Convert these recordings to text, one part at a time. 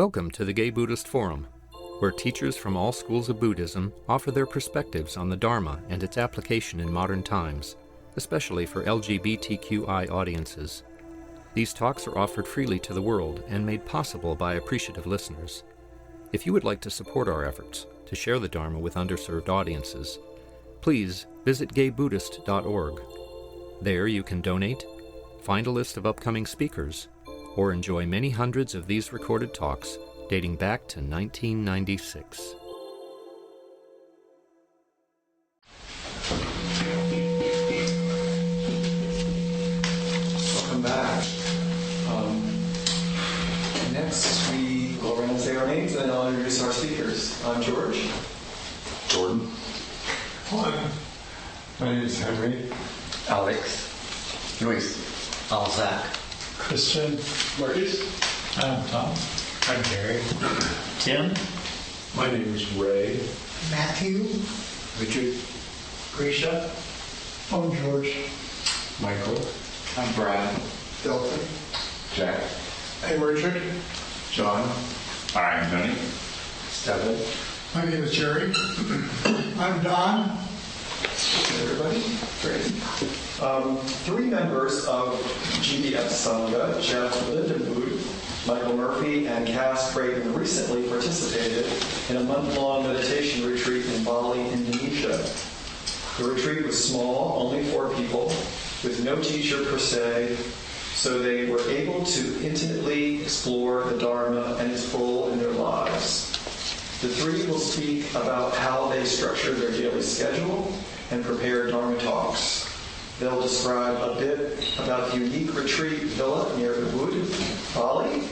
Welcome to the Gay Buddhist Forum, where teachers from all schools of Buddhism offer their perspectives on the Dharma and its application in modern times, especially for LGBTQI audiences. These talks are offered freely to the world and made possible by appreciative listeners. If you would like to support our efforts to share the Dharma with underserved audiences, please visit gaybuddhist.org. There you can donate, find a list of upcoming speakers, or enjoy many hundreds of these recorded talks dating back to 1996. Welcome back. Next, we go around and say our names, and then I'll introduce our speakers. I'm George. Jordan. Juan. My name is Henry. Alex. Luis. Zach. Christian. Marcus. I'm Tom. I'm Gary. Tim. My name is Ray. Matthew. Richard. Grisha. I'm George. Michael. I'm Brad. Delphin. Jack. I'm Richard. John. I'm Tony. Stephen. My name is Jerry. I'm Don. Everybody? Great. Three members of GBF Sangha, Jeff Lindemood, Michael Murphy, and Cass Brayton, recently participated in a month-long meditation retreat in Bali, Indonesia. The retreat was small, only 4 people, with no teacher per se, so they were able to intimately explore the Dharma and its role in their lives. The three will speak about how they structure their daily schedule and prepare Dharma talks. They'll describe a bit about the unique retreat villa near Ubud, Bali,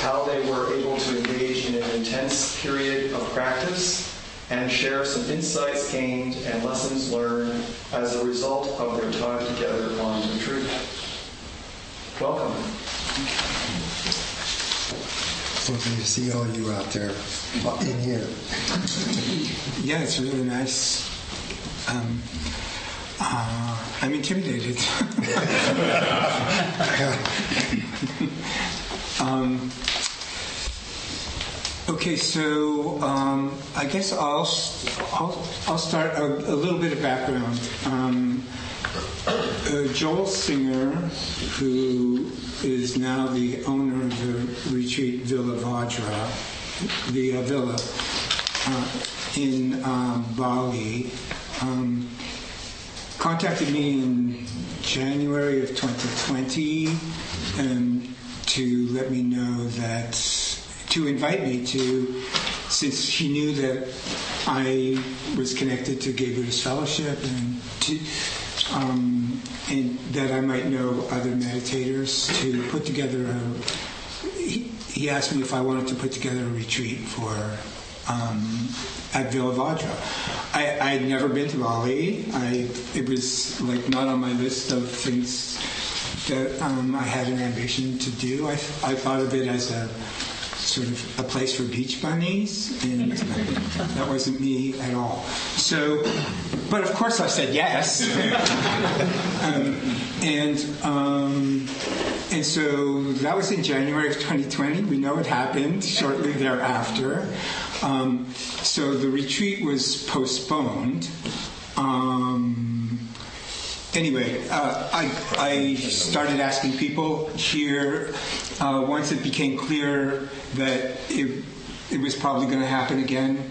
how they were able to engage in an intense period of practice, and share some insights gained and lessons learned as a result of their time together on retreat. Welcome. So good to see all you out there in here. Yeah, it's really nice. I'm intimidated. Okay, so I guess I'll start a little bit of background. Joel Singer, who is now the owner of the retreat Villa Vajra, the villa in Bali, contacted me in January of 2020 to let me know that, to invite me to, since he knew that I was connected to Gay Buddhist Fellowship and that I might know other meditators, to put together he asked me if I wanted to put together a retreat for at Villa Vajra. I had never been to Bali. It was like not on my list of things that I had an ambition to do. I thought of it as a sort of a place for beach bunnies, and that wasn't me at all. So, but of course I said yes. And so that was in January of 2020. We know it happened shortly thereafter. So the retreat was postponed. Anyway, I started asking people here once it became clear that it was probably going to happen again.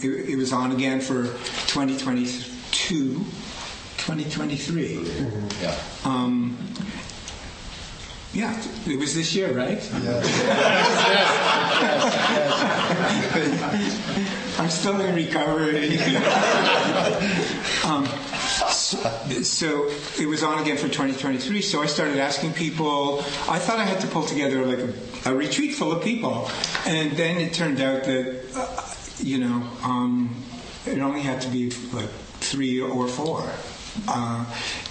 It was on again for 2022, 2023. Yeah. Yeah, it was this year, right? Yes. I'm still in recovery. So it was on again for 2023. So I started asking people. I thought I had to pull together like a retreat full of people, and then it turned out that it only had to be like 3 or 4,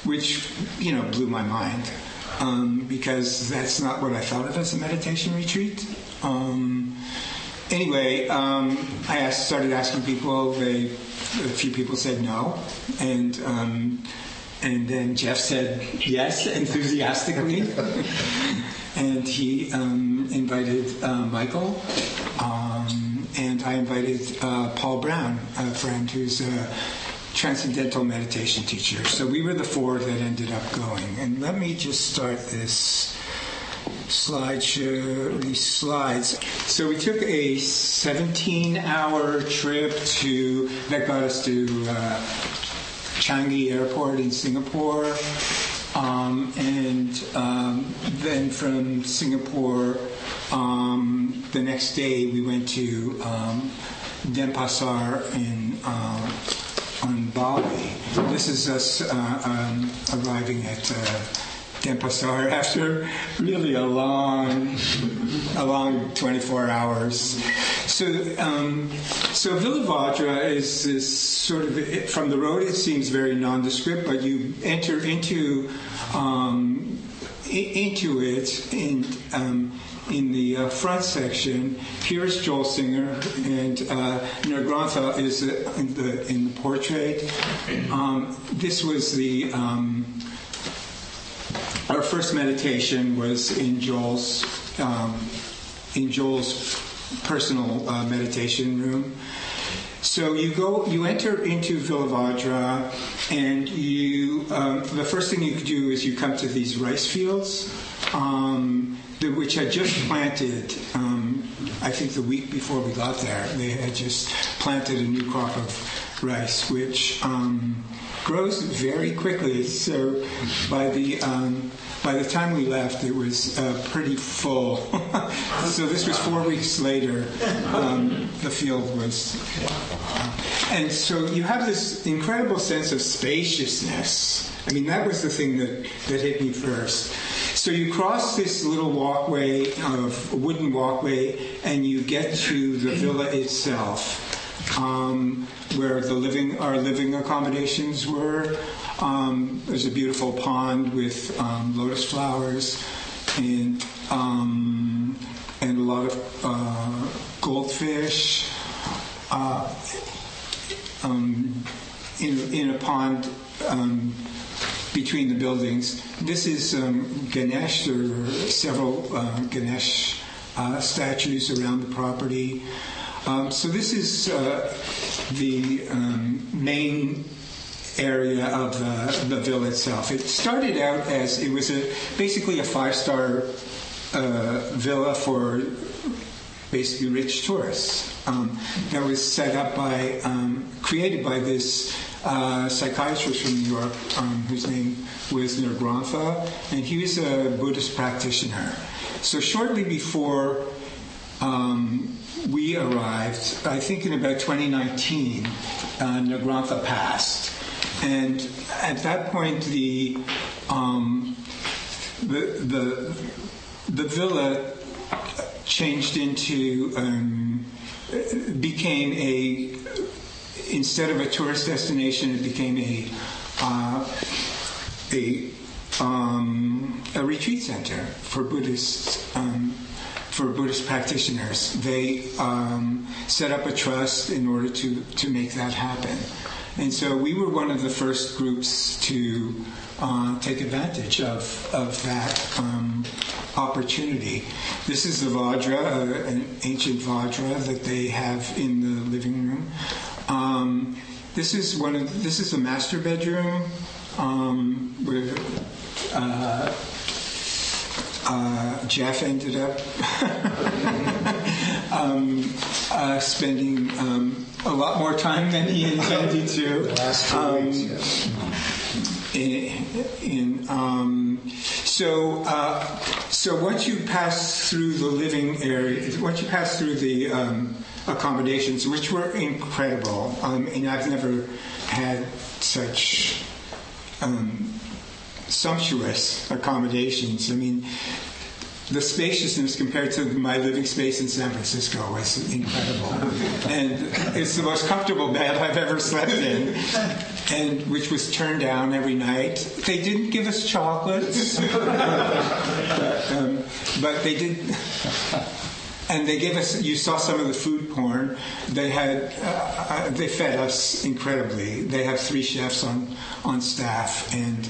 which blew my mind. Because that's not what I thought of as a meditation retreat. Anyway, I started asking people. A few people said no, and then Jeff said yes enthusiastically, and he invited Michael And I invited Paul Brown, a friend who's a transcendental meditation teacher. So we were the 4 that ended up going. And let me just start this slideshow, these slides. So we took a 17-hour trip that got us to Changi Airport in Singapore. And then from Singapore, the next day we went to Denpasar on Bali. This is us arriving at Denpasar after really a long 24 hours. So Villa Vajra is this sort of, from the road it seems very nondescript, but you enter into it in the front section. Here is Joel Singer, and Nirgrantha is in the portrait. This was our first meditation was in Joel's personal meditation room. So you enter into Villa Vajra, and the first thing you do is you come to these rice fields, which had just planted. I think the week before we got there, they had just planted a new crop of rice, which grows very quickly. So by the time we left, it was pretty full. So this was 4 weeks later. The field was, and so you have this incredible sense of spaciousness. I mean, that was the thing that hit me first. So you cross this little walkway, wooden walkway, and you get to the villa itself, where our living accommodations were. There's a beautiful pond with lotus flowers and a lot of goldfish in a pond between the buildings. This is Ganesh. There are several Ganesh statues around the property. So this is the main area of the villa itself. It started out as it was basically a 5-star villa for basically rich tourists. That was set up created by this psychiatrist from New York, whose name was Nirgrantha, and he was a Buddhist practitioner. So shortly before we arrived, I think in about 2019, Nirgrantha passed. And at that point, the villa changed into became instead of a tourist destination, it became a retreat center for Buddhist practitioners. They set up a trust in order to make that happen. And so we were one of the first groups to take advantage of that opportunity. This is the Vajra, an ancient Vajra that they have in the living room. This is the master bedroom where Jeff ended up spending a lot more time than he intended to. The last 2 weeks, yes. So once you pass through the living area, once you pass through the accommodations, which were incredible, and I've never had such sumptuous accommodations. I mean, the spaciousness compared to my living space in San Francisco was incredible. And it's the most comfortable bed I've ever slept in, and which was turned down every night. They didn't give us chocolates, but they did. And they gave us, you saw some of the food porn. They fed us incredibly. They have 3 chefs on staff. And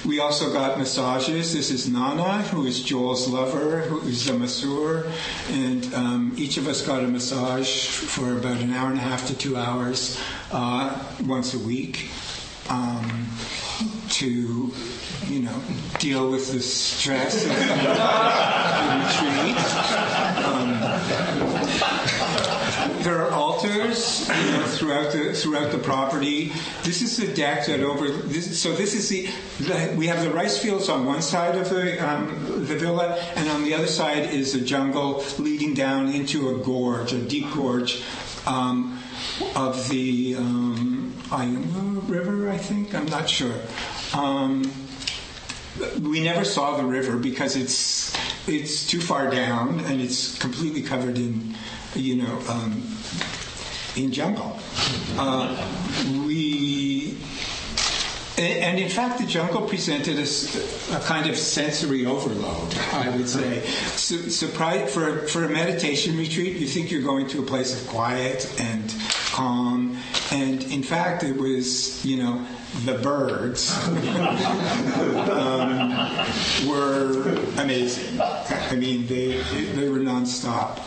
We also got massages. This is Nana, who is Joel's lover, who is a masseur, and each of us got a massage for about an hour and a half to 2 hours once a week to, deal with the stress of the retreat. There are altars throughout the property. This is the deck that we have the rice fields on one side of the villa, and on the other side is a jungle leading down into a gorge, a deep gorge of the Ayunga River, I think. I'm not sure. We never saw the river because it's too far down and it's completely covered in in jungle. And in fact, the jungle presented a kind of sensory overload, I would say. For a meditation retreat, you think you're going to a place of quiet and calm, and in fact, it was, the birds were amazing. I mean, they were nonstop.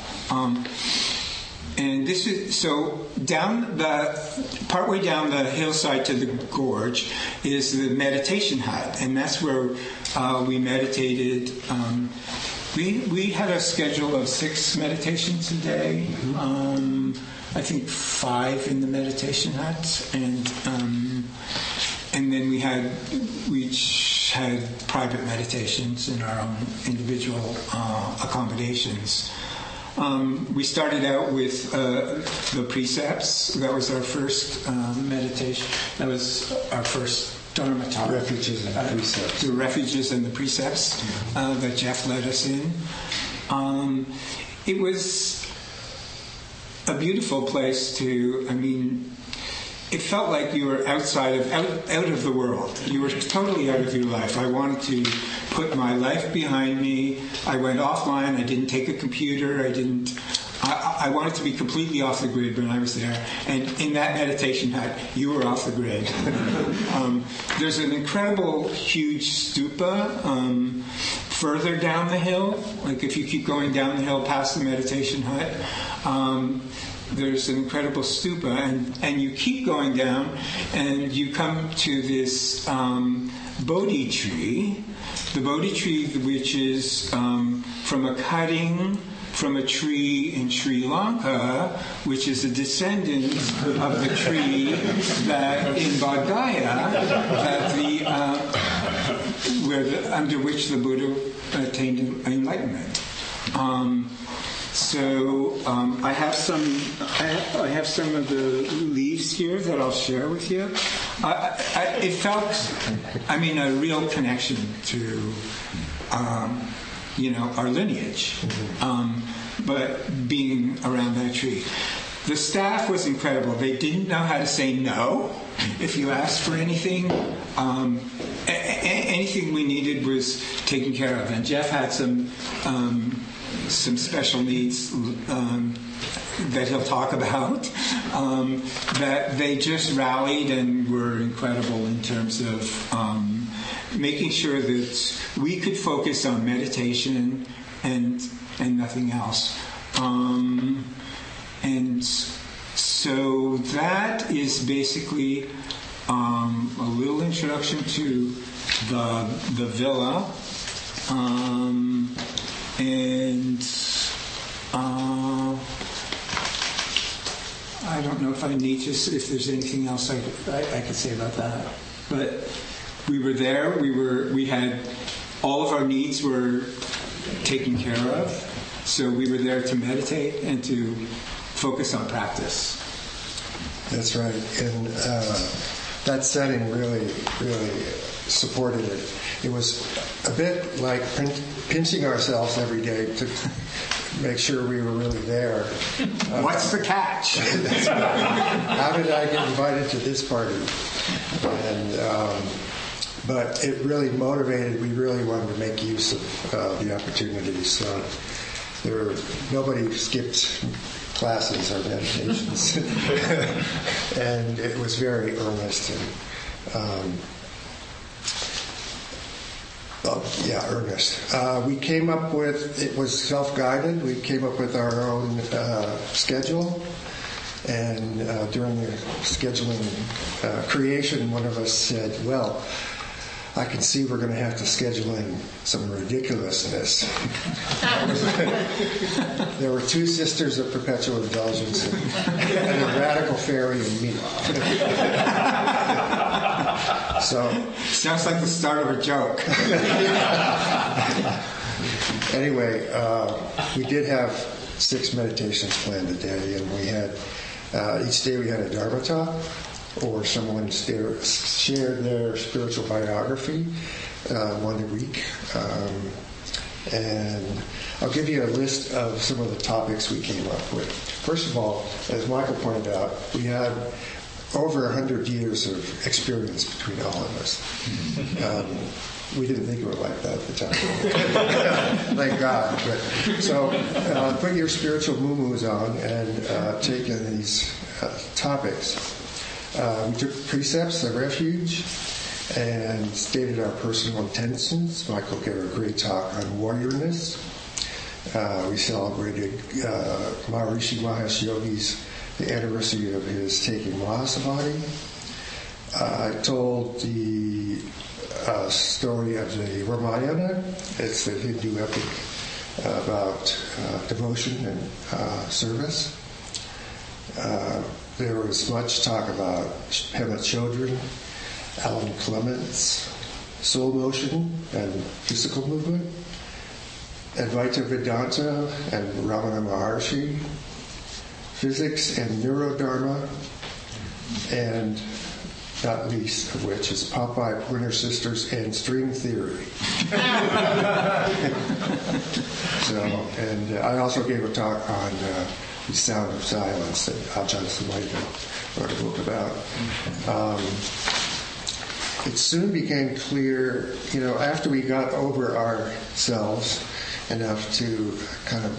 And this is so partway down the hillside to the gorge is the meditation hut, and that's where we meditated. We had a schedule of 6 meditations a day. I think 5 in the meditation hut, and then we each had private meditations in our own individual accommodations. We started out with the precepts. That was our first meditation. That was our first Dharma talk. Refuges and precepts. The refuges and the precepts that Jeff led us in. It was a beautiful place it felt like you were out of the world. You were totally out of your life. I wanted to put my life behind me. I went offline. I didn't take a computer. I wanted to be completely off the grid when I was there. And in that meditation hut, you were off the grid. There's an incredible, huge stupa further down the hill. Like if you keep going down the hill past the meditation hut, there's an incredible stupa, and you keep going down, and you come to this Bodhi tree. The Bodhi tree, which is from a cutting from a tree in Sri Lanka, which is a descendant of the tree that in Bodh Gaya, under which the Buddha attained enlightenment. I have some of the leaves here that I'll share with you. It felt, a real connection to, our lineage, but being around that tree. The staff was incredible. They didn't know how to say no if you asked for anything. Anything we needed was taken care of. And Jeff had some special needs that he'll talk about, that they just rallied and were incredible in terms of making sure that we could focus on meditation and nothing else. And so that is basically a little introduction to the villa. I don't know if if there's anything else I could say about that. But we were there. We had all of our needs were taken care of. So we were there to meditate and to focus on practice. That's right. And that setting really, really supported it. It was a bit like pinching ourselves every day to make sure we were really there. What's the catch? How did I get invited to this party? And but it really motivated. We really wanted to make use of the opportunities. Nobody skipped classes or meditations, and it was very earnest. earnest. We came up with, it was self-guided, we came up with our own schedule, and during the scheduling creation, one of us said, well, I can see we're going to have to schedule in some ridiculousness. There were 2 sisters of perpetual indulgence and a radical fairy and me. So sounds like the start of a joke. Anyway, we did have 6 meditations planned a day, and we had each day we had a Dharma talk, or someone shared their spiritual biography one a week. And I'll give you a list of some of the topics we came up with. First of all, as Michael pointed out, we had over 100 years of experience between all of us. We didn't think of it like that at the time. Thank God. But, so put your spiritual moo-moos on and take in these topics. We took precepts of refuge and stated our personal intentions. Michael gave a great talk on warriorness. We celebrated Maharishi Mahesh Yogi's the anniversary of his taking Mahasabhati. I told the story of the Ramayana. It's a Hindu epic about devotion and service. There was much talk about Pema Chodron, Alan Clements, soul motion and physical movement, Advaita Vedanta and Ramana Maharshi, physics and neurodharma, and not least of which is Popeye, Pointer Sisters, and string theory. And I also gave a talk on The Sound of Silence that Ajahn Samaita wrote a book about. It soon became clear, after we got over ourselves enough to kind of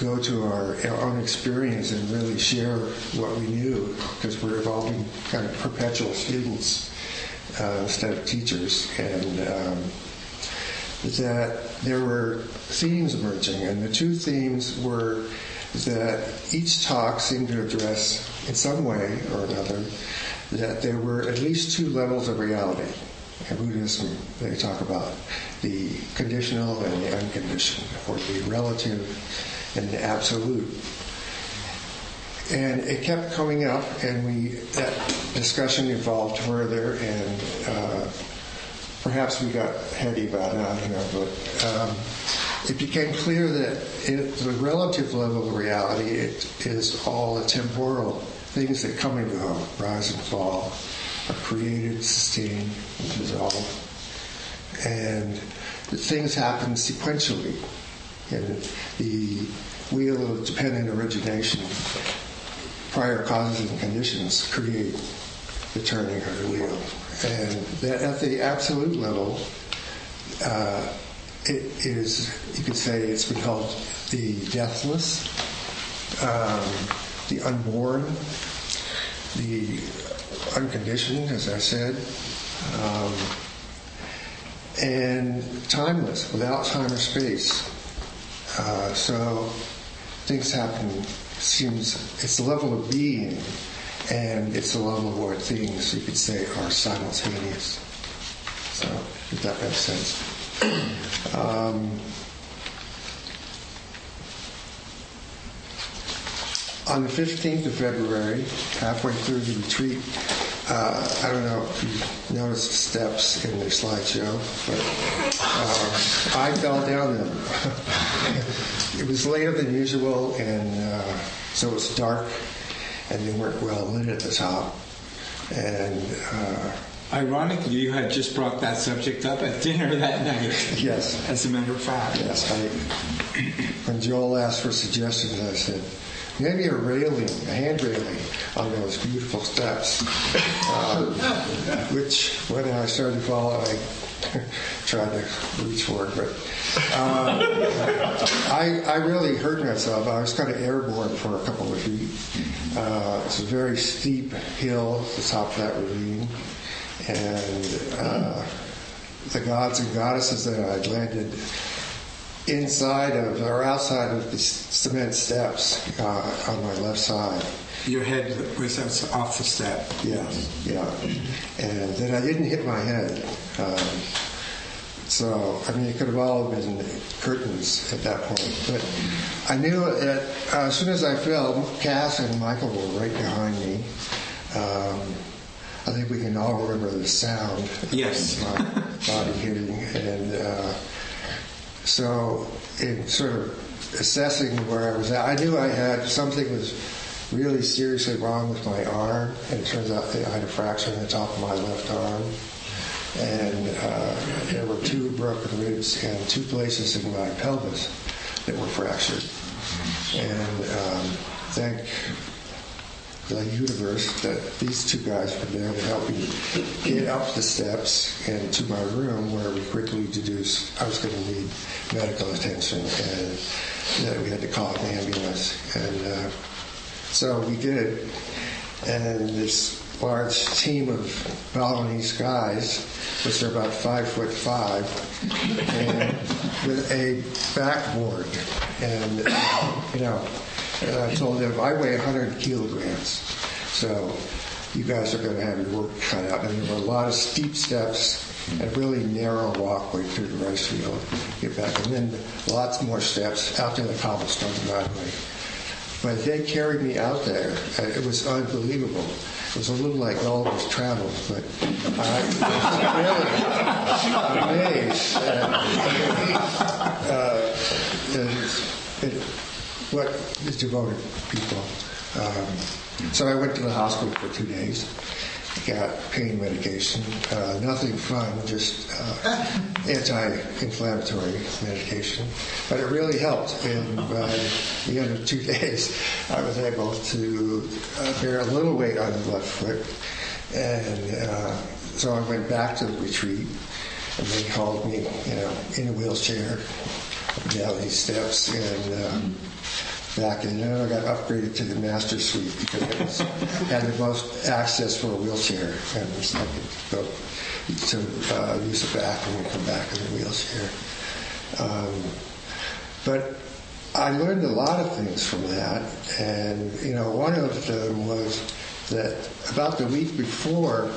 go to our own experience and really share what we knew, because we're evolving kind of perpetual students instead of teachers, and that there were themes emerging, and the 2 themes were that each talk seemed to address in some way or another that there were at least 2 levels of reality. In Buddhism, they talk about the conditional and the unconditioned, or the relative and the absolute. And it kept coming up, and that discussion evolved further, and perhaps we got heady about it, I don't know, but it became clear that the relative level of reality, it is all the temporal things that come and go, rise and fall, are created, sustained, and dissolve. And the things happen sequentially. And the wheel of dependent origination, prior causes and conditions create the turning of the wheel. And that at the absolute level, it is, you could say it's been called the deathless, the unborn, the unconditioned, as I said, and timeless, without time or space. So things happen, it's the level of being, and it's the level where things, you could say, are simultaneous. So, if that makes sense. On the 15th of February, halfway through the retreat, I don't know if you noticed the steps in the slideshow, but I fell down them. It was later than usual, and so it was dark, and they weren't well lit at the top. And ironically, you had just brought that subject up at dinner that night. Yes. As a matter of fact. Yes. When Joel asked for suggestions, I said, maybe a hand railing on those beautiful steps. Which, when I started to fall, I tried to reach for it, but I really hurt myself. I was kind of airborne for a couple of feet. It's a very steep hill at the top of that ravine, and the gods and goddesses that I'd landed inside of or outside of the cement steps on my left side. Your head was off the step. Yeah. And then I didn't hit my head. So, I mean, it could have all been curtains at that point. But I knew that as soon as I fell, Cass and Michael were right behind me. I think we can all remember the sound Yes. of my body hitting. And so in sort of assessing where I was at, I knew I had something was really seriously wrong with my arm. And it turns out that I had a fracture in the top of my left arm. And there were 2 broken ribs and 2 places in my pelvis that were fractured. And thank the universe that these 2 guys were there to help me get up the steps and to my room, where we quickly deduced I was going to need medical attention and that we had to call an ambulance. And so we did. And this large team of Balinese guys, which are about 5'5", and with a backboard. And, and I told them, I weigh 100 kilograms, so you guys are going to have your work cut out. And there were a lot of steep steps and really narrow walkway through the rice field, get back, and then lots more steps out to the cobblestone driveway. But they carried me out there. It was unbelievable. It was a little like Gulliver's Travels, but I was really amazed at what is devoted people. So I went to the hospital for 2 days. Got pain medication, nothing fun, just anti-inflammatory medication. But it really helped. And by the end of 2 days, I was able to bear a little weight on the left foot. And so I went back to the retreat, and they hauled me, in a wheelchair up and down these steps, and back, and then I got upgraded to the master suite because it had the most access for a wheelchair, and I could go to use the bathroom and come back in the wheelchair. But I learned a lot of things from that, and one of them was that about the week before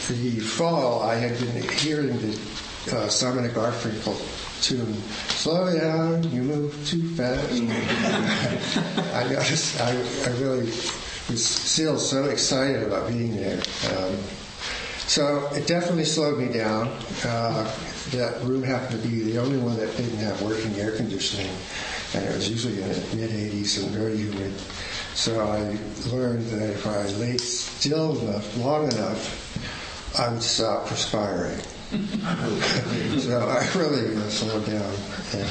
the fall, I had been hearing the Simon and Garfunkel tune, "Slow down, you move too fast." I noticed I really was still so excited about being there. So it definitely slowed me down. That room happened to be the only one that didn't have working air conditioning, and it was usually in the mid-80s and very humid. So I learned that if I lay still enough, long enough, I would stop perspiring. So I really slowed down, and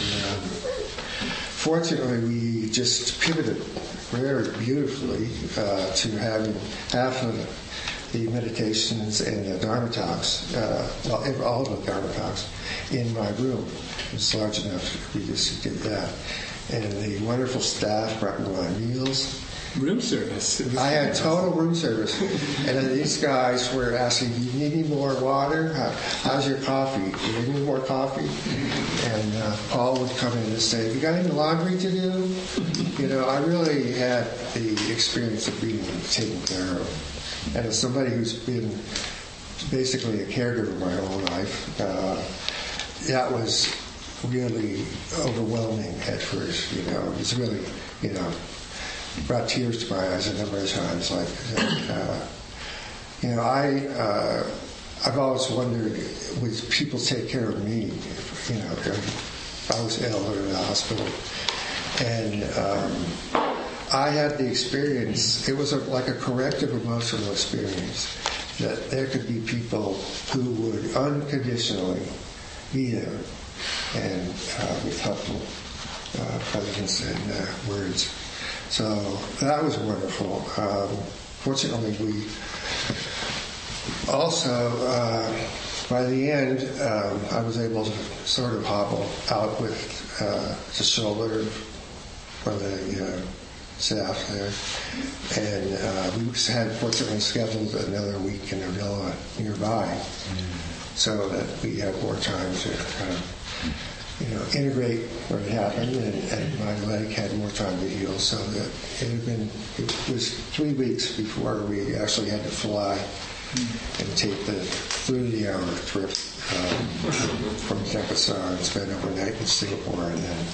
fortunately we just pivoted very beautifully to having half of the meditations and the Dharma talks, all the Dharma talks, in my room. It was large enough we just did that, and the wonderful staff brought me my meals. Room service. I had total room service. And then these guys were asking, "Do you need any more water? How's your coffee? Do you need any more coffee?" And Paul would come in and say, "You got any laundry to do?" I really had the experience of being taken care of. And as somebody who's been basically a caregiver my whole life, that was really overwhelming at first. It was really, brought tears to my eyes a number of times. I've always wondered, would people take care of me? If I was ill or in the hospital. And I had the experience, it was like a corrective emotional experience, that there could be people who would unconditionally be there and with helpful presence and words. So that was wonderful. Fortunately, we also, by the end, I was able to sort of hobble out with the shoulder of the staff there. And we had fortunately scheduled another week in a villa nearby. so that we had more time to kind of, integrate what had happened, and my leg had more time to heal, so that it was 3 weeks before we actually had to fly and take the 30-hour trip from Denpasar and spend overnight in Singapore, and then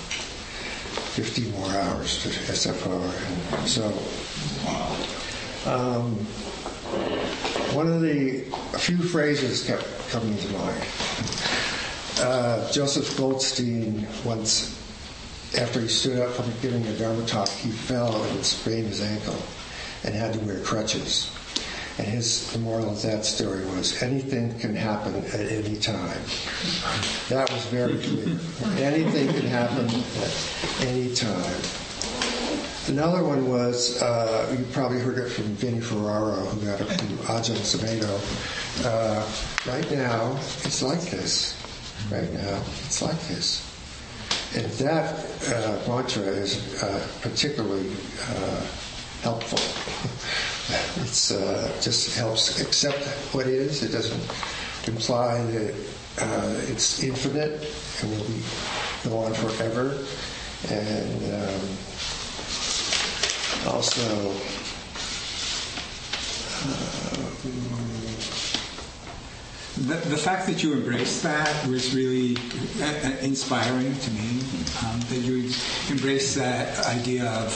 50 more hours to SFR. And so, a few phrases kept coming to mind. Joseph Goldstein once, after he stood up from giving a Dharma talk, he fell and sprained his ankle and had to wear crutches. And the moral of that story was, anything can happen at any time. That was very clear. Anything can happen at any time. Another one was, you probably heard it from Vinnie Ferraro, who got it from Ajahn Sumedho. Right now, it's like this. Right now, it's like this. And that mantra is particularly helpful. It's just helps accept what is. It doesn't imply that it's infinite and will go on forever. And also, the fact that you embraced that was really inspiring to me. That you embraced that idea of,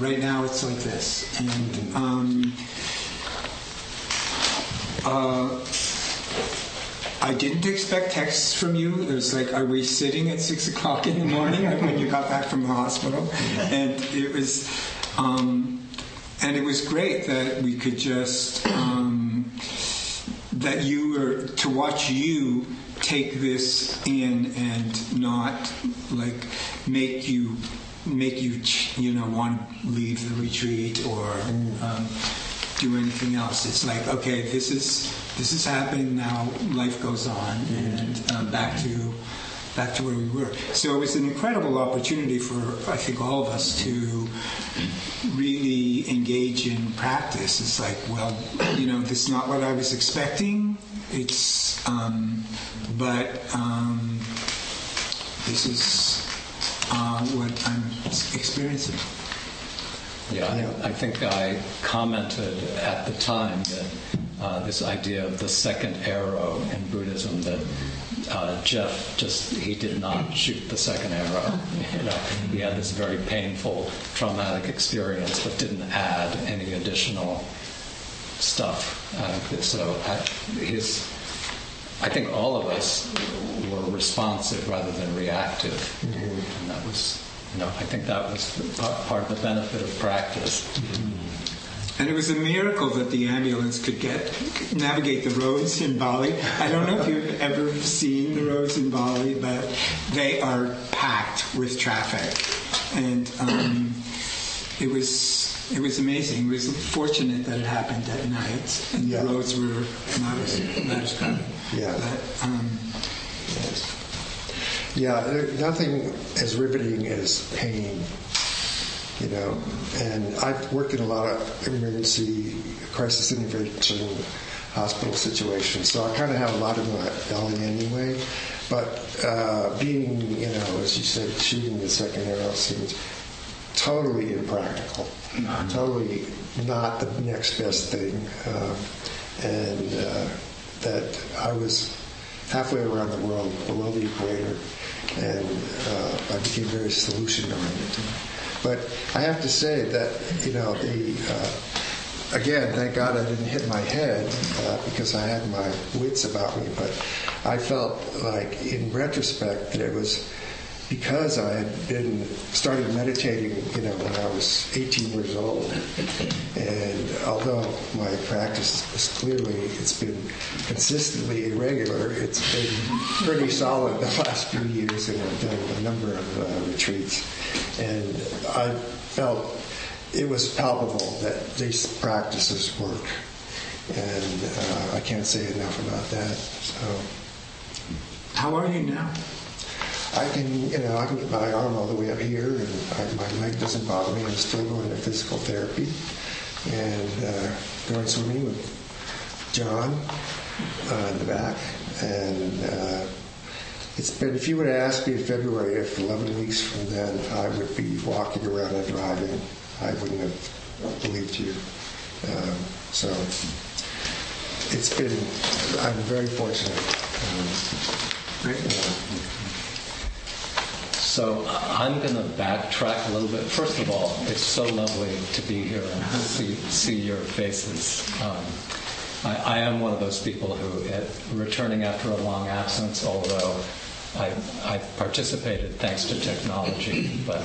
right now it's like this. And I didn't expect texts from you. It was like, are we sitting at 6 o'clock in the morning when you got back from the hospital? And it was... and it was great that we could just, that you were, to watch you take this in and not like make you want to leave the retreat or do anything else. It's like, okay, this is happening now. Life goes on, and back to where we were. So it was an incredible opportunity for, I think, all of us to really engage in practice. It's like, well, this is not what I was expecting. It's, but this is what I'm experiencing. Yeah, I think I commented at the time that this idea of the second arrow in Buddhism, that Jeff he did not shoot the second arrow. He had this very painful, traumatic experience, but didn't add any additional stuff. So I think all of us were responsive rather than reactive, and that was, I think that was part of the benefit of practice. And it was a miracle that the ambulance could navigate the roads in Bali. I don't know if you've ever seen the roads in Bali, but they are packed with traffic. And it was amazing. It was fortunate that it happened at night, and the roads were not as crowded. Yeah. But, nothing as riveting as pain. And I've worked in a lot of emergency crisis intervention hospital situations, so I kind of have a lot of my belly anyway. But being, as you said, shooting the second arrow seemed totally impractical, totally not the next best thing, and that I was halfway around the world, below the equator, and I became very solution-oriented. But I have to say that, again, thank God I didn't hit my head because I had my wits about me. But I felt like, in retrospect, that it was because I had started meditating, when I was 18 years old. And although my practice is it's been consistently irregular, it's been pretty solid the last few years, and I've done a number of retreats. And I felt it was palpable that these practices work. And I can't say enough about that. So, how are you now? I can get my arm all the way up here, and my leg doesn't bother me. I'm still going to physical therapy and going swimming with John in the back. And it's been, if you would have asked me in February if 11 weeks from then I would be walking around and driving, I wouldn't have believed you. So it's been, I'm very fortunate. So I'm going to backtrack a little bit. First of all, it's so lovely to be here and see your faces. I am one of those people who, returning after a long absence, although I participated thanks to technology. But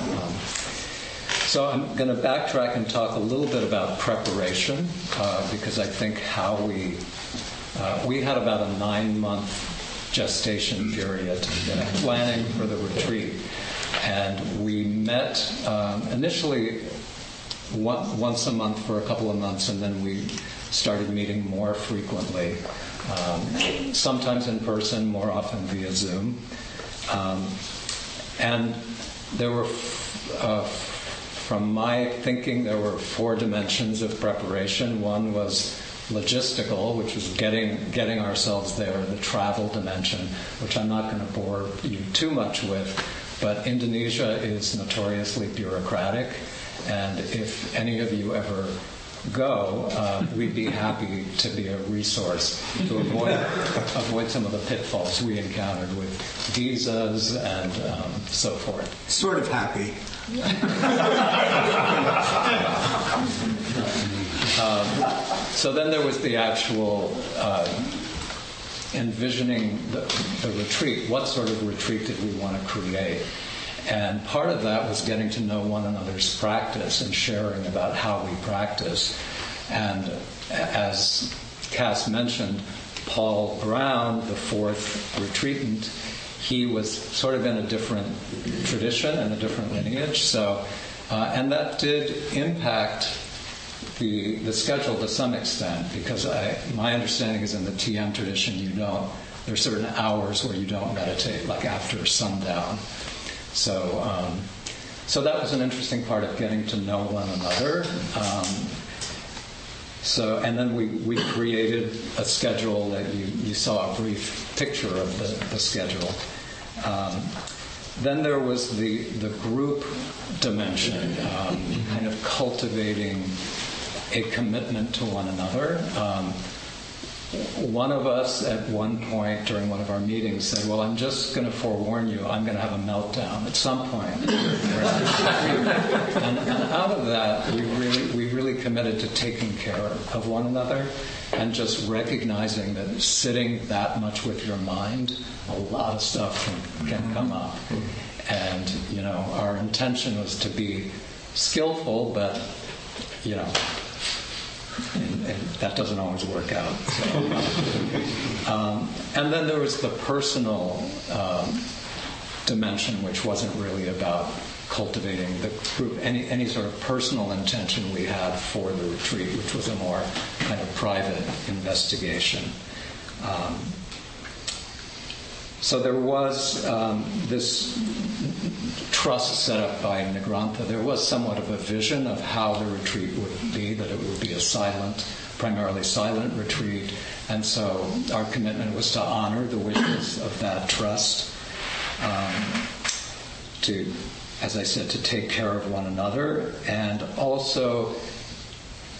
so I'm going to backtrack and talk a little bit about preparation, because I think how we had about a 9-month gestation period planning for the retreat. And we met initially once a month for a couple of months, and then we started meeting more frequently, sometimes in person, more often via Zoom. And there were, from my thinking, there were 4 dimensions of preparation. One was logistical, which was getting ourselves there, the travel dimension, which I'm not going to bore you too much with, but Indonesia is notoriously bureaucratic, and if any of you ever go, we'd be happy to be a resource to avoid some of the pitfalls we encountered with visas and so forth. Sort of happy. So then there was the actual envisioning the retreat. What sort of retreat did we want to create? And part of that was getting to know one another's practice and sharing about how we practice. And as Cass mentioned, Paul Brown, the 4th retreatant, he was sort of in a different tradition and a different lineage. So, and that did impact the schedule to some extent, because my understanding is in the TM tradition there's certain hours where you don't meditate, like after sundown. So that was an interesting part of getting to know one another. And then we created a schedule that you saw a brief picture of the schedule. Then there was the group dimension, kind of cultivating a commitment to one another. One of us at one point during one of our meetings said, well, I'm just going to forewarn you, I'm going to have a meltdown at some point. and out of that, we really committed to taking care of one another and just recognizing that sitting that much with your mind, a lot of stuff can come up. And, our intention was to be skillful, but, and that doesn't always work out. So, and then there was the personal dimension, which wasn't really about cultivating the group, any sort of personal intention we had for the retreat, which was a more kind of private investigation. So there was this trust set up by Negrantha. There was somewhat of a vision of how the retreat would be, that it would be a primarily silent retreat. And so our commitment was to honor the wishes of that trust, to, as I said, to take care of one another, and also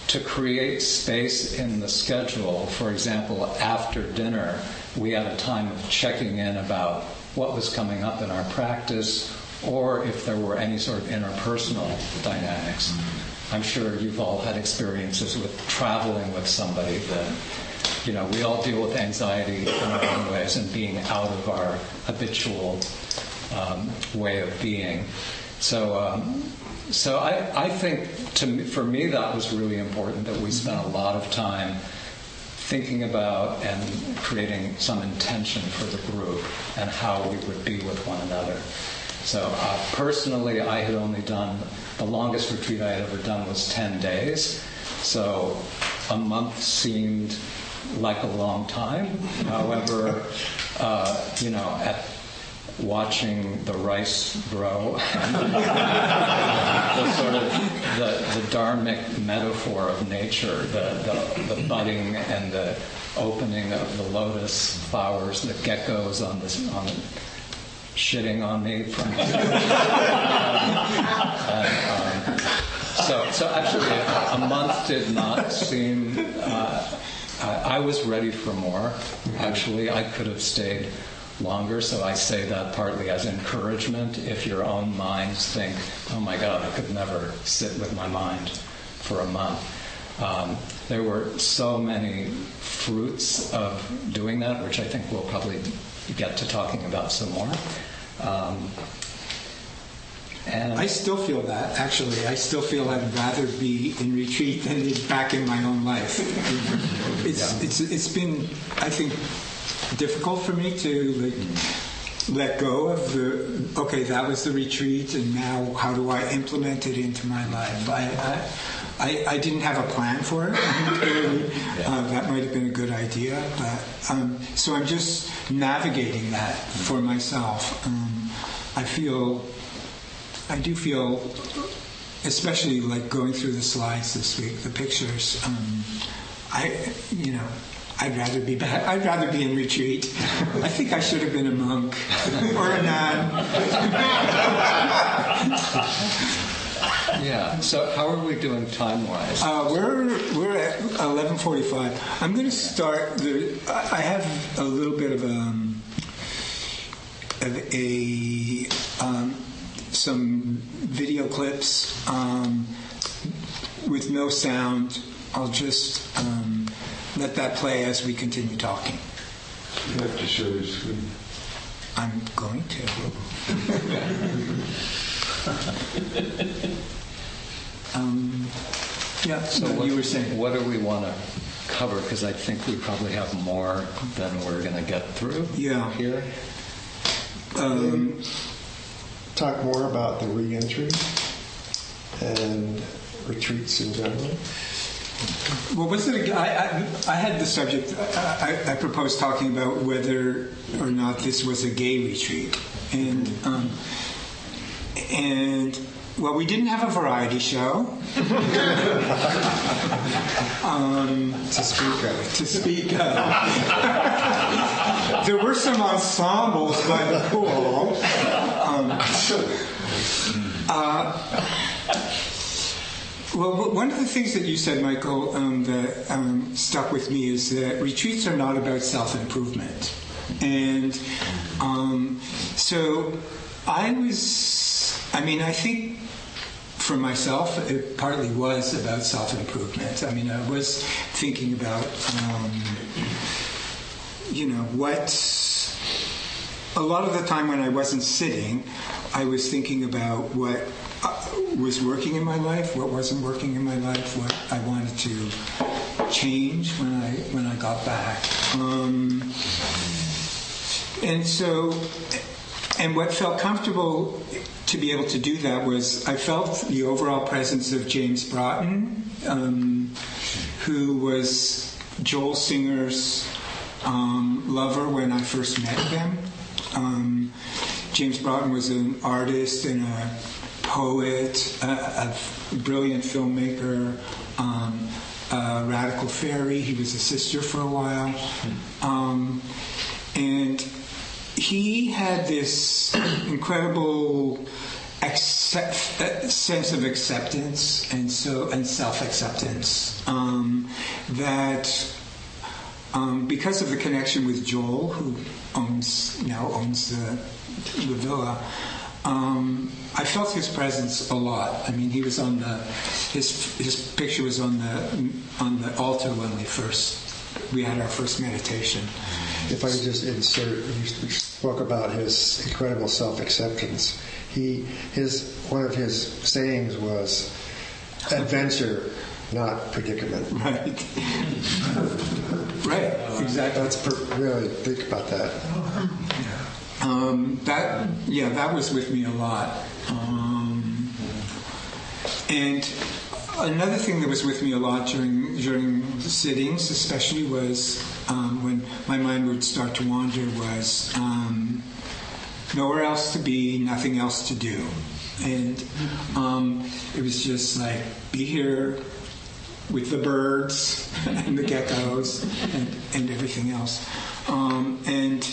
to create space in the schedule. For example, after dinner, we had a time of checking in about what was coming up in our practice, or if there were any sort of interpersonal dynamics. I'm sure you've all had experiences with traveling with somebody that, we all deal with anxiety in our own ways and being out of our habitual way of being. So I think for me that was really important, that we spent a lot of time thinking about and creating some intention for the group and how we would be with one another. So personally, I had only done, the longest retreat I had ever done was 10 days. So a month seemed like a long time. However, at watching the rice grow, the sort of the dharmic metaphor of nature, the budding and the opening of the lotus flowers, the geckos on the shitting on me from so actually a month did not seem I was ready for more. Actually, I could have stayed longer, so I say that partly as encouragement. If your own minds think, oh my God, I could never sit with my mind for a month. There were so many fruits of doing that, which I think we'll probably get to talking about some more. And I still feel that, actually. I still feel I'd rather be in retreat than back in my own life. It's been, I think, difficult for me to let go of that was the retreat, and now how do I implement it into my life? I didn't have a plan for it. That might have been a good idea, but so I'm just navigating that for myself. I do feel, especially like going through the slides this week, the pictures. I'd rather be back. I'd rather be in retreat. I think I should have been a monk or a nun. Yeah. So how are we doing time-wise? We're at 11:45. I'm going to start. I have a little bit of some video clips with no sound. I'll just let that play as we continue talking. You have to show your screen. I'm going to. So you were saying. What do we want to cover? Because I think we probably have more than we're going to get through here. Talk more about the re-entry and retreats in general. Well, was it? I had the subject. I proposed talking about whether or not this was a gay retreat, and well, we didn't have a variety show to speak of. There were some ensembles by the pool. Well, one of the things that you said, Michael, that stuck with me is that retreats are not about self-improvement. And so I think for myself, it partly was about self-improvement. I mean, I was thinking about, a lot of the time when I wasn't sitting, I was thinking about what was working in my life, what wasn't working in my life, what I wanted to change when I got back. And what felt comfortable to be able to do that was I felt the overall presence of James Brayton, who was Joel Singer's lover when I first met him. James Brayton was an artist and a poet, a brilliant filmmaker, a radical fairy. He was a sister for a while. And he had this incredible sense of acceptance and self-acceptance that because of the connection with Joel, who now owns the villa, I felt his presence a lot. I mean, he was on his picture was on the altar when we had our first meditation. If I could just insert, you spoke about his incredible self-acceptance. One of his sayings was, "Adventure, not predicament." Right. Right. Exactly. Really think about that. That was with me a lot. And another thing that was with me a lot during the sittings, especially, was when my mind would start to wander, was nowhere else to be, nothing else to do. And it was just like, be here with the birds and the geckos and everything else. And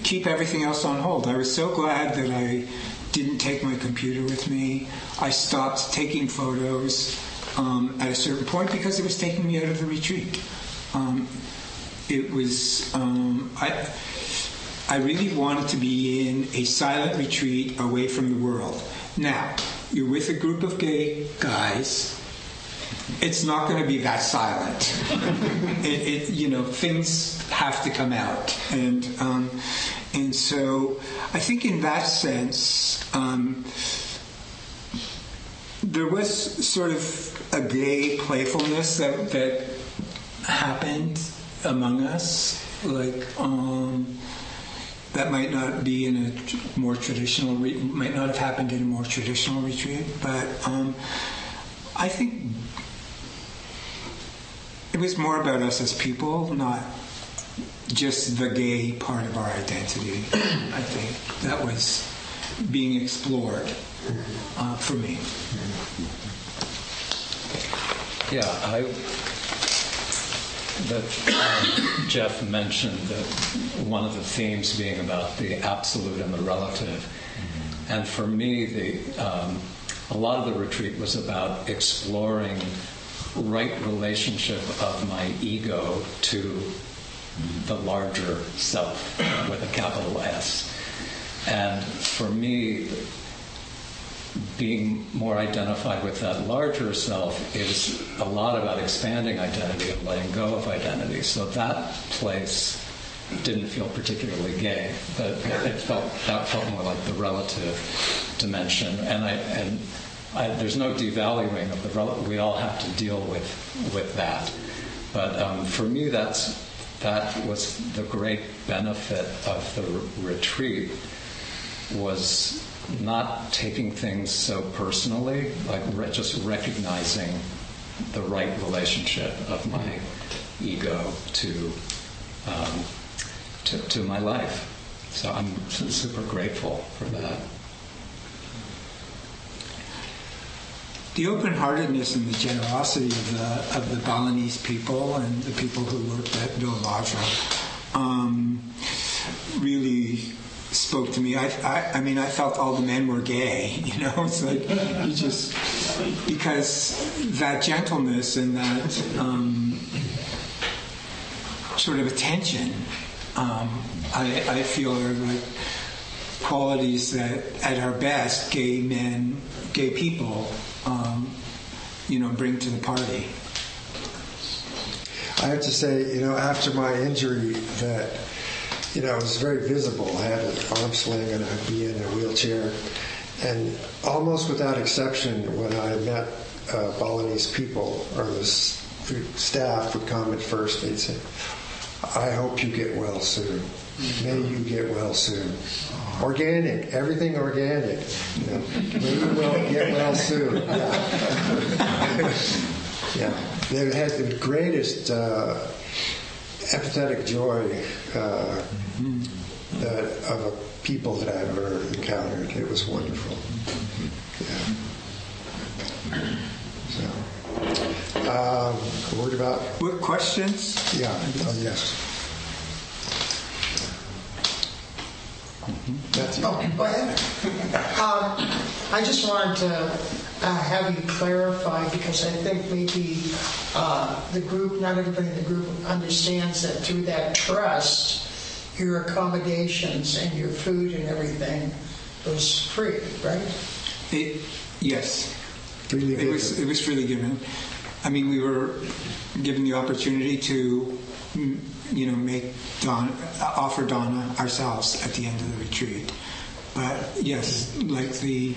keep everything else on hold. I was so glad that I didn't take my computer with me. I stopped taking photos at a certain point because it was taking me out of the retreat. It was, I really wanted to be in a silent retreat away from the world. Now, you're with a group of gay guys. It's not going to be that silent. Things have to come out, and so I think in that sense, there was sort of a gay playfulness that happened among us, like that might not be in a more traditional, might not have happened in a more traditional retreat, but I think it was more about us as people, not just the gay part of our identity. I think that was being explored for me. Yeah, Jeff mentioned that one of the themes being about the absolute and the relative. And for me, a lot of the retreat was about exploring right relationship of my ego to the larger self with a capital S. And for me, being more identified with that larger self is a lot about expanding identity and letting go of identity. So that place didn't feel particularly gay, but that felt more like the relative dimension. And there's no devaluing of the relative. We all have to deal with that. But for me, that was the great benefit of the retreat, was not taking things so personally, like just recognizing the right relationship of my ego to my life. So I'm super grateful for that. The open-heartedness and the generosity of the Balinese people and the people who worked at Vajra really spoke to me. I mean, I felt all the men were gay, It's like, you just, because that gentleness and that sort of attention, I feel are like qualities that, at our best, gay people, bring to the party. I have to say, after my injury, that it was very visible. I had an arm sling and I'd be in a wheelchair. And almost without exception, when I met Balinese people or the staff would come at first, they'd say, "I hope you get well soon. May you get well soon." Organic, everything organic. May you get well soon. Yeah. They had the greatest empathetic joy of a people that I've ever encountered. It was wonderful. Yeah. So, a word about... What questions? Yeah. Oh, yes. Go ahead. I just wanted to have you clarify, because I think maybe the group, not everybody in the group understands that through that trust, your accommodations and your food and everything was free, right? Yes. Freely given. It was freely given. I mean, we were given the opportunity to offer Dana ourselves at the end of the retreat. But yes, like the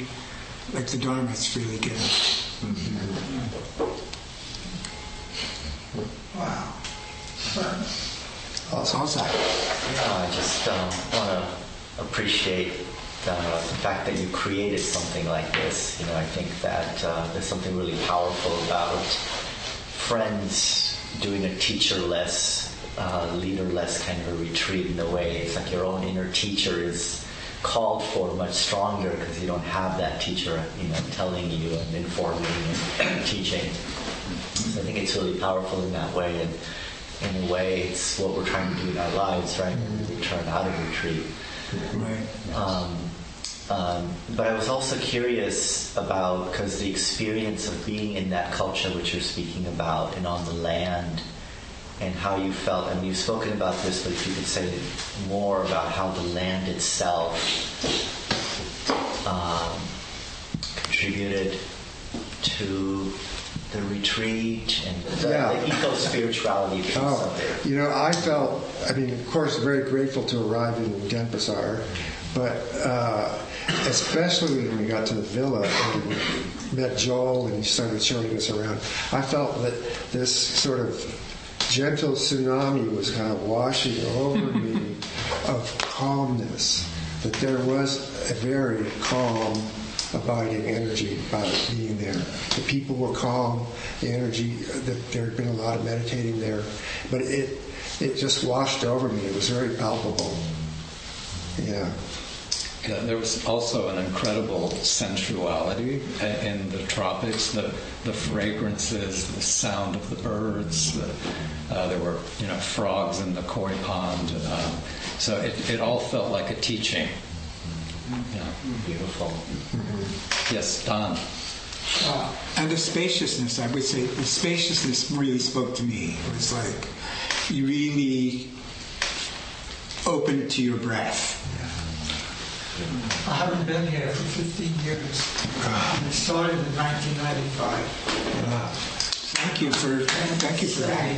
Dharma, it's freely given. Wow. Awesome. I just want to appreciate the fact that you created something like this. I think that there's something really powerful about friends doing a teacher-less, leader-less kind of a retreat in a way. It's like your own inner teacher is called for much stronger because you don't have that teacher, telling you and informing and teaching. So I think it's really powerful in that way, and in a way, it's what we're trying to do in our lives, right? When we return out of retreat. Right. But I was also curious about, because the experience of being in that culture which you're speaking about and on the land, and how you felt. I mean, you've spoken about this, but if you could say more about how the land itself contributed to the retreat and the eco-spirituality piece of it. I felt, of course, very grateful to arrive in Denpasar, but especially when we got to the villa and met Joel and he started showing us around, I felt that this sort of gentle tsunami was kind of washing over me of calmness, that there was a very calm, abiding energy about being there. The people were calm, the energy, there had been a lot of meditating there, but it just washed over me. It was very palpable. Yeah. Yeah, there was also an incredible sensuality in the tropics, the fragrances, the sound of the birds. There were frogs in the koi pond. So it all felt like a teaching. Yeah. Beautiful. Mm-hmm. Yes, Don. And the spaciousness, I would say, the spaciousness really spoke to me. It was like you really opened to your breath. I haven't been here for 15 years. It started in 1995. Thank you for that.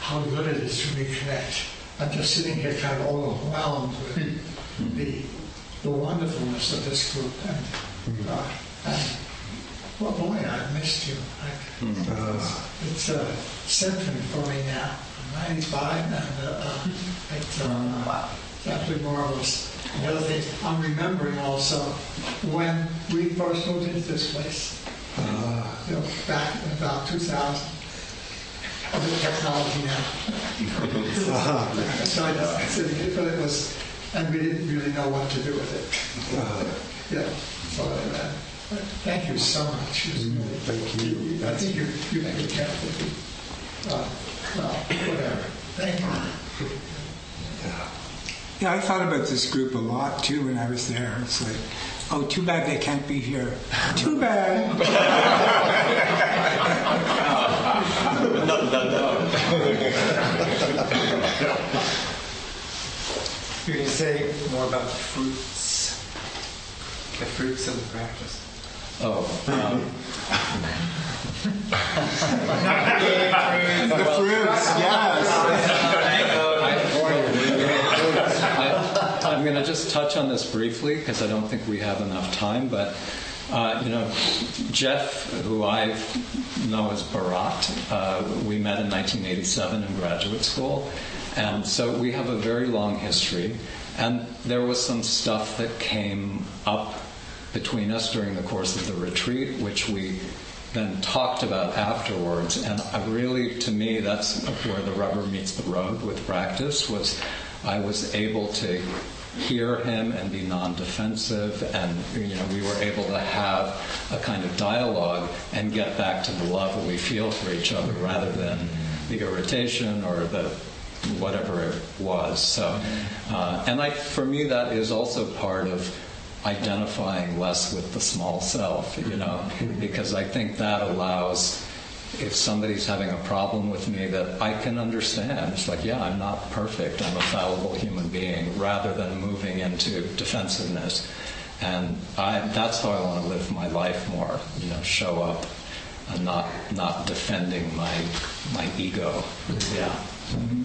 How good it is to reconnect. I'm just sitting here kind of overwhelmed with the wonderfulness of this group. And well, boy, I've missed you. It's a symphony for me now. I'm 95, and wow. It's absolutely marvelous. The other thing, I'm remembering also when we first moved into this place, back in about 2000. A bit of technology now. But it was, and we didn't really know what to do with it. Thank you so much. Thank you. I think you kept it. Whatever. Thank you. Yeah, I thought about this group a lot too when I was there. It's like, oh, too bad they can't be here. Too bad. No. You're going to say more about the fruits of the practice. The fruits, yes. I'm going to just touch on this briefly because I don't think we have enough time, but Jeff, who I know as Bharat, we met in 1987 in graduate school, and so we have a very long history, and there was some stuff that came up between us during the course of the retreat, which we then talked about afterwards, and really, to me, that's where the rubber meets the road with practice, was I was able to hear him and be non-defensive, and we were able to have a kind of dialogue and get back to the love that we feel for each other rather than the irritation or the whatever it was. So, and for me, that is also part of identifying less with the small self, because I think that allows, if somebody's having a problem with me, that I can understand. It's like, yeah, I'm not perfect. I'm a fallible human being, rather than moving into defensiveness. And that's how I want to live my life more. Show up and not defending my ego. Yeah. Mm-hmm.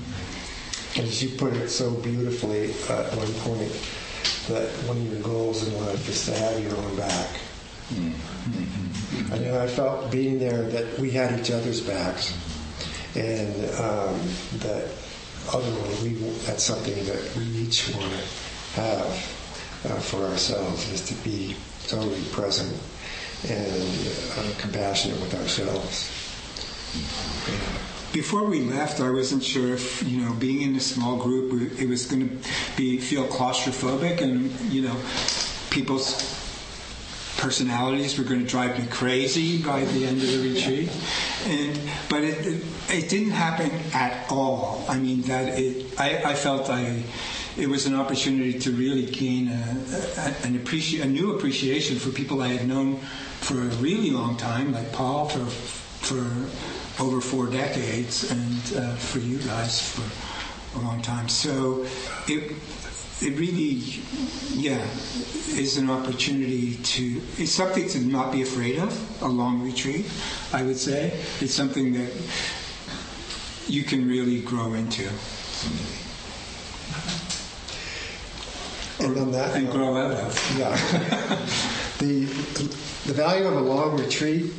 As you put it so beautifully at one point, that one of your goals in life is to have your own back. Mm-hmm. I felt being there that we had each other's backs, and that ultimately that's something that we each want to have for ourselves, is to be totally present and compassionate with ourselves. Yeah. before we left, I wasn't sure if, being in a small group, it was going to feel claustrophobic, and, people's personalities were going to drive me crazy by the end of the retreat. But it didn't happen at all. I mean, I felt it was an opportunity to really gain a new appreciation for people I had known for a really long time, like Paul for over 4 decades, and for you guys for a long time. So it really, is an opportunity it's something to not be afraid of, a long retreat, I would say. It's something that you can really grow into. And on that, and grow out of. Yeah. The value of a long retreat,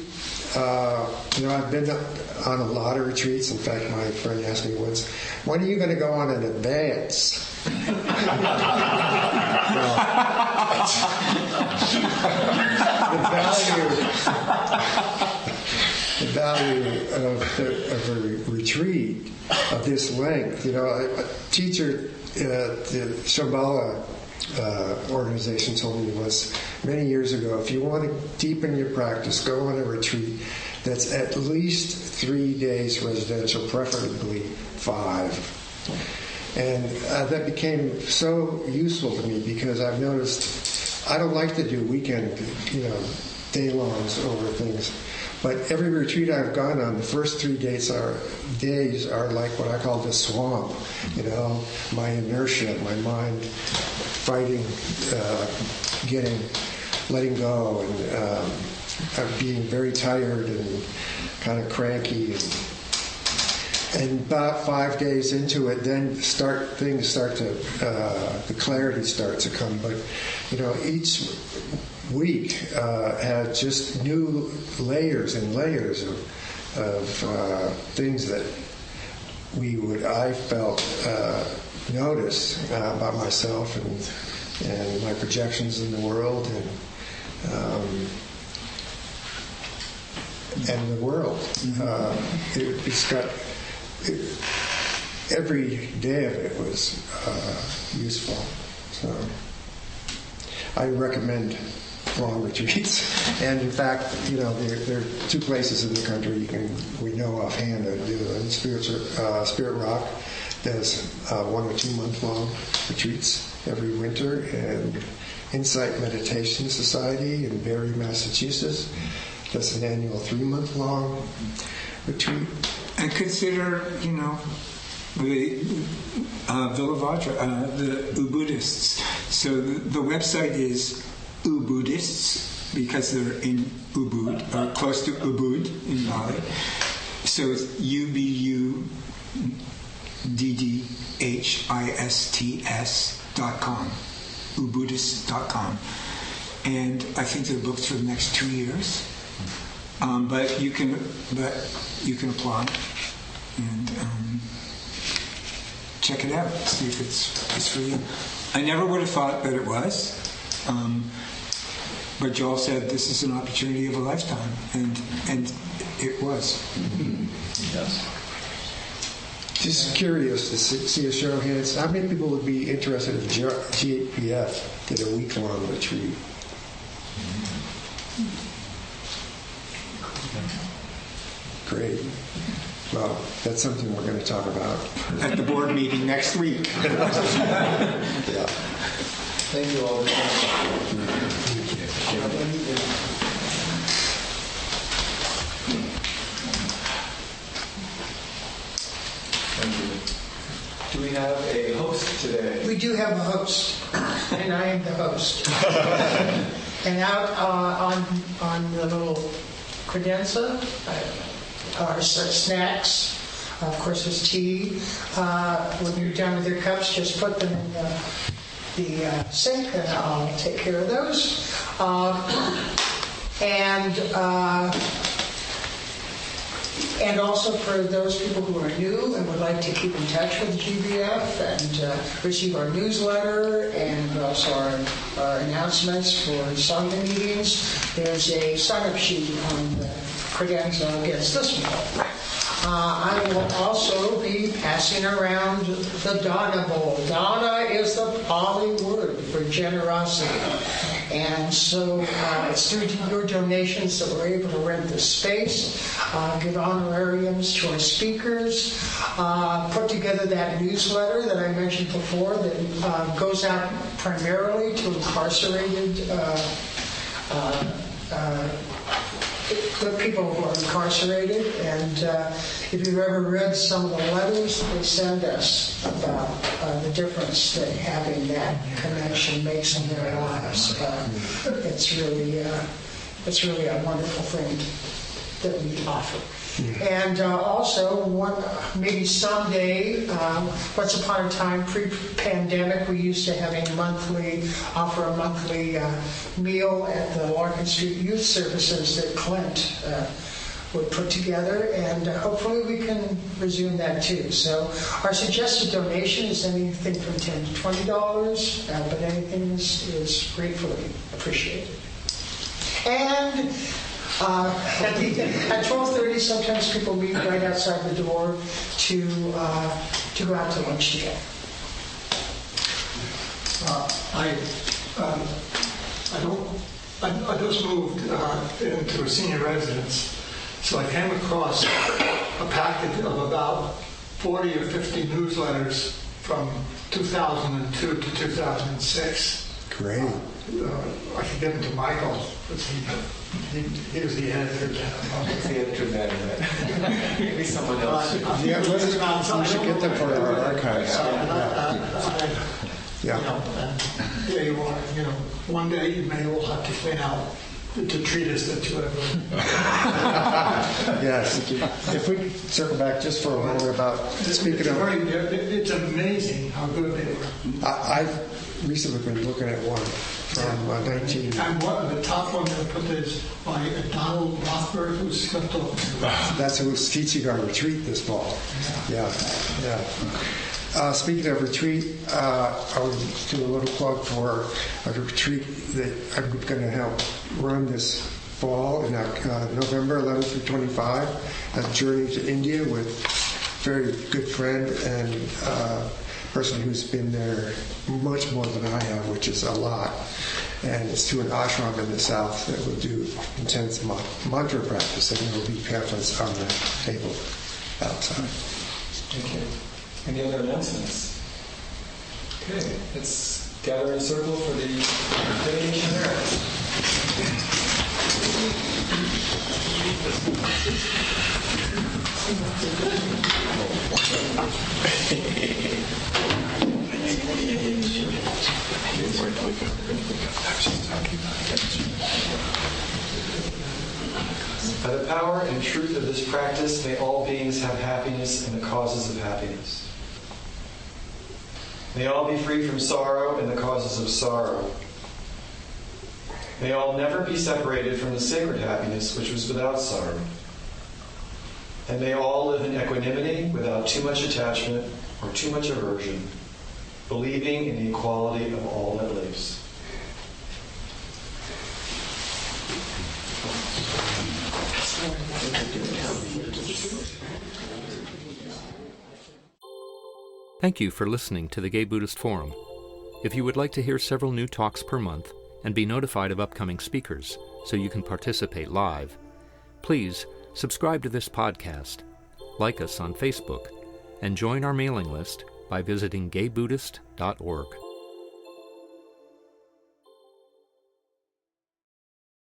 I've been on a lot of retreats. In fact, my friend asked me once, when are you going to go on an advance? The value of a retreat of this length. A teacher at the Shambhala organization told me once, many years ago, if you want to deepen your practice, go on a retreat that's at least 3 days residential, preferably 5. And that became so useful to me because I've noticed I don't like to do weekend, day-longs over things. But every retreat I've gone on, the first 3 days are like what I call the swamp. My inertia, my mind fighting, letting go, and being very tired and kind of cranky. And about 5 days into it, then things start to, the clarity starts to come. But, each week had just new layers and layers of things that I felt notice about myself and my projections in the world and the world. Every day of it was useful. So I recommend long retreats. And in fact, there are 2 places in the country we know offhand that do them. Spirit Rock does 1 or 2 month long retreats every winter, and Insight Meditation Society in Barre, Massachusetts does an annual 3-month long retreat. And consider, the Villa Vajra, the Ubudists. So the website is Ubudists because they're in Ubud, close to Ubud in Bali. So it's UBUDDHISTS.com, Ubudists.com. And I think they're booked for the next 2 years. But you can apply and check it out, see if it's for you. I never would have thought that it was, but Joel said this is an opportunity of a lifetime, and it was. Yes. Just curious to see a show of hands. How many people would be interested if GAPF did a week-long retreat? Great. Well, that's something we're going to talk about at the board meeting next week. Yeah. Thank you all very much. Thank you. Do we have a host today? We do have a host, and I am the host. And out on the little credenza are snacks. Of course, there's tea. When you're done with your cups, just put them in the sink, and I'll take care of those. And also for those people who are new and would like to keep in touch with GBF and receive our newsletter and also our announcements for sangha meetings, there's a sign-up sheet on the credenza against this one. I will also be passing around the Dana Bowl. Dana is the Pali word for generosity. And so it's through your donations that we're able to rent this space, give honorariums to our speakers, put together that newsletter that I mentioned before that goes out primarily to incarcerated the people who are incarcerated. And if you've ever read some of the letters they send us about the difference that having that connection makes in their lives, it's really a wonderful thing that we offer. And also, maybe someday, once upon a time, pre-pandemic, we used to have offer a monthly meal at the Larkin Street Youth Services that Clint would put together, and hopefully we can resume that too. So our suggested donation is anything from $10 to $20, but anything is gratefully appreciated. And at 12:30, sometimes people meet right outside the door to go out to lunch together. I just moved into a senior residence, so I came across a packet of about 40 or 50 newsletters from 2002 to 2006. Great. I could give them to Michael, because he was the editor. What's the editor that? Maybe someone else. Yeah, we should get them for our archives. There you are. One day you may all have to clean out the treatise that you have written. Yes. If we could circle back just for a moment about speaking of. It's amazing how good they were. I've recently been looking at one from 19. And the top one I put is by Donald Rothberg, who's slipped off. That's who's teaching our retreat this fall. Yeah. Speaking of retreat, I'll do a little plug for a retreat that I'm going to help run this fall in November 11th through 25. A journey to India with a very good friend and person who's been there much more than I have, which is a lot. And it's to an ashram in the south that will do intense mantra practice, and there will be pamphlets on the table outside. Thank you. Any other announcements? Okay, let's gather in a circle for the dedication By the power and truth of this practice, may all beings have happiness and the causes of happiness. May all be free from sorrow and the causes of sorrow. May all never be separated from the sacred happiness which was without sorrow. And may all live in equanimity without too much attachment or too much aversion, believing in the equality of all that lives. Thank you for listening to the Gay Buddhist Forum. If you would like to hear several new talks per month and be notified of upcoming speakers so you can participate live, please subscribe to this podcast, like us on Facebook, and join our mailing list by visiting gaybuddhist.org.